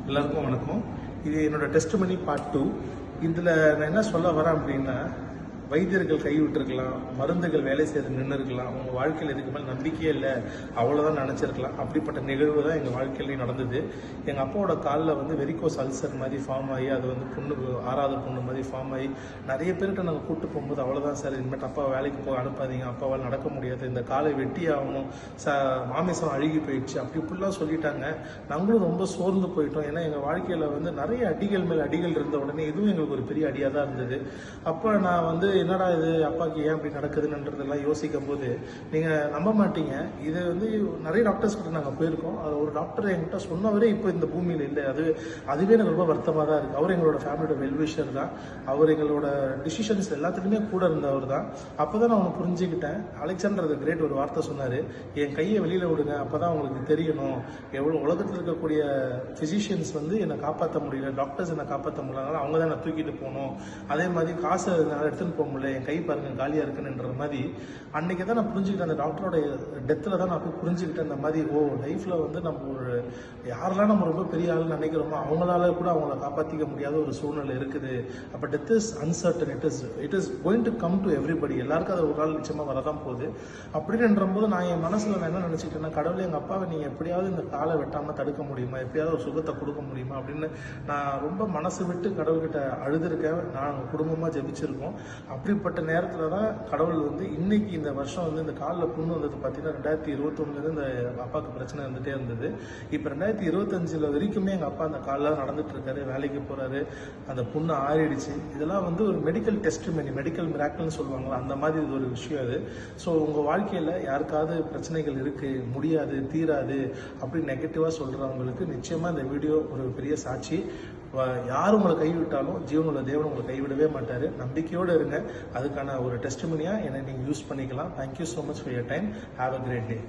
எல்லாருக்கும் வணக்கம். இது என்னோட டெஸ்டிமனி பார்ட் 2. இதில் நான் என்ன சொல்ல வரேன் அப்படின்னா, வைத்தியர்கள் கைவிட்டிருக்கலாம், மருந்துகள் வேலை செய்து நின்று இருக்கலாம், உங்கள் வாழ்க்கையில் இதுக்கு மேலே நம்பிக்கையே இல்லை, அவ்வளோதான் நினச்சிருக்கலாம். அப்படிப்பட்ட நிகழ்வு தான் எங்கள் வாழ்க்கையிலையும் நடந்தது. எங்கள் அப்பாவோட காலில் வந்து வெரிகோஸ் அல்சர் மாதிரி ஃபார்ம் ஆகி, அது வந்து புண்ணு 6வது புண்ணு மாதிரி ஃபார்ம் ஆகி, நிறைய பேர்கிட்ட நாங்கள் கூப்பிட்டு போகும்போது அவ்வளோதான் சார், இனிமேட்டு அப்பா வேலைக்கு போக அனுப்பாதீங்க, அப்பாவால் நடக்க முடியாது, இந்த காலை வெட்டி ஆகணும், மாமிசம் அழுகி போயிடுச்சு, அப்படி இப்படிலாம் சொல்லிட்டாங்க. நாங்களும் ரொம்ப சோர்ந்து போயிட்டோம். ஏன்னா எங்கள் வாழ்க்கையில் வந்து நிறைய அடிகள் மேல் அடிகள் இருந்த உடனே இதுவும் எங்களுக்கு ஒரு பெரிய அடியாக தான் இருந்தது. அப்போ நான் வந்து என்னடா இது அப்பாவுக்கு ஏன் அப்படி நடக்குதுன்றதெல்லாம் யோசிக்கும் போது நீங்கள் நம்ப மாட்டீங்க, இது வந்து நிறைய டாக்டர்ஸ் கிட்ட நாங்கள் போயிருக்கோம். அது ஒரு டாக்டர் என்கிட்ட சொன்னவரே இப்போ இந்த பூமியில் இல்லை. அதுவே எனக்கு ரொம்ப வருத்தமாக தான் இருக்குது. அவர் எங்களோட ஃபேமிலியோட வெல்விஷர் தான். அவர் எங்களோட டிசிஷன்ஸ் எல்லாத்துக்குமே கூட இருந்தவர் தான். அப்போ தான் நான் அவனை புரிஞ்சுக்கிட்டேன். அலெக்சாண்டர் த கிரேட் ஒரு வார்த்தை சொன்னார், என் கையை வெளியில் விடுங்க, அப்போ தான் உங்களுக்கு தெரியணும் எவ்வளோ உலகத்தில் இருக்கக்கூடிய ஃபிசிஷியன்ஸ் வந்து என்னை காப்பாற்ற முடியல, டாக்டர்ஸ் என்னை காப்பாற்ற முடியல, அவங்க தான் என்னை தூக்கிட்டு போகணும். அதே மாதிரி காசை என்னால் எடுத்துகிட்டு போக முடியல, என் கை பாருங்க காலியாக இருக்குன்ற மாதிரி அன்னைக்கு தான் நான் புரிஞ்சுக்கிட்டேன். அந்த டாக்டரோட டெத்தில் தான் நான் போய் புரிஞ்சுக்கிட்டேன். இந்த மாதிரி லைஃப்பில் வந்து நம்ம ஒரு யாரெல்லாம் நம்ம ரொம்ப பெரிய ஆளுன்னு நினைக்கிறோமோ அவங்களால கூட அவங்கள காப்பாற்றிக்க முடியாத ஒரு சூழ்நிலை இருக்குது. அப்போ death is uncertain, it is going to come to everybody. எல்லாருக்கும் அது ஒரு நாள் நிச்சயமாக வரதான் போகுது. அப்படின்ற போது நான் என் மனசில் நான் என்ன நினச்சிக்கிட்டேன்னா, கடவுளே எங்கள் அப்பாவை நீங்கள் எப்படியாவது இந்த காலை வெட்டாமல் தடுக்க முடியுமா, எப்படியாவது ஒரு சுகத்தை கொடுக்க முடியுமா அப்படின்னு நான் ரொம்ப மனசு விட்டு கடவுள்கிட்ட அழுதுருக்கேன். நாங்கள் குடும்பமாக ஜெபிச்சிருக்கோம். அப்படிப்பட்ட நேரத்தில் தான் கடவுள் வந்து இன்னைக்கு இந்த வருஷம் வந்து இந்த காலில் புண்ணு வந்தது பார்த்தீங்கன்னா 2021 இந்த அப்பாவுக்கு பிரச்சனை இருந்துகிட்டே இருந்தது. இப்போ 2025 வரைக்குமே எங்கள் அப்பா அந்த காலில் நடந்துட்டு இருக்காரு, வேலைக்கு போகிறாரு, அந்த புண்ணு ஆறிடுச்சு. இதெல்லாம் வந்து ஒரு மெடிக்கல் டெஸ்டிமனி, மெடிக்கல் மிராக்கிள்னு சொல்லுவாங்களா, அந்த மாதிரி இது ஒரு விஷயம் அது. ஸோ உங்கள் வாழ்க்கையில் யாருக்காவது பிரச்சனைகள் இருக்குது, முடியாது, தீராது அப்படி நெகட்டிவாக சொல்கிறவங்களுக்கு நிச்சயமாக இந்த வீடியோ ஒரு பெரிய சாட்சி. யார் உங்களை கைவிட்டாலும் ஜீவனுள்ள தேவன் உங்களை கைவிடவே மாட்டார். நம்பிக்கையோடு இருங்க. அதுக்கான ஒரு டெஸ்டிமனியாக என்னை நீங்கள் யூஸ் பண்ணிக்கலாம். Thank you so much for your time. Have a great day.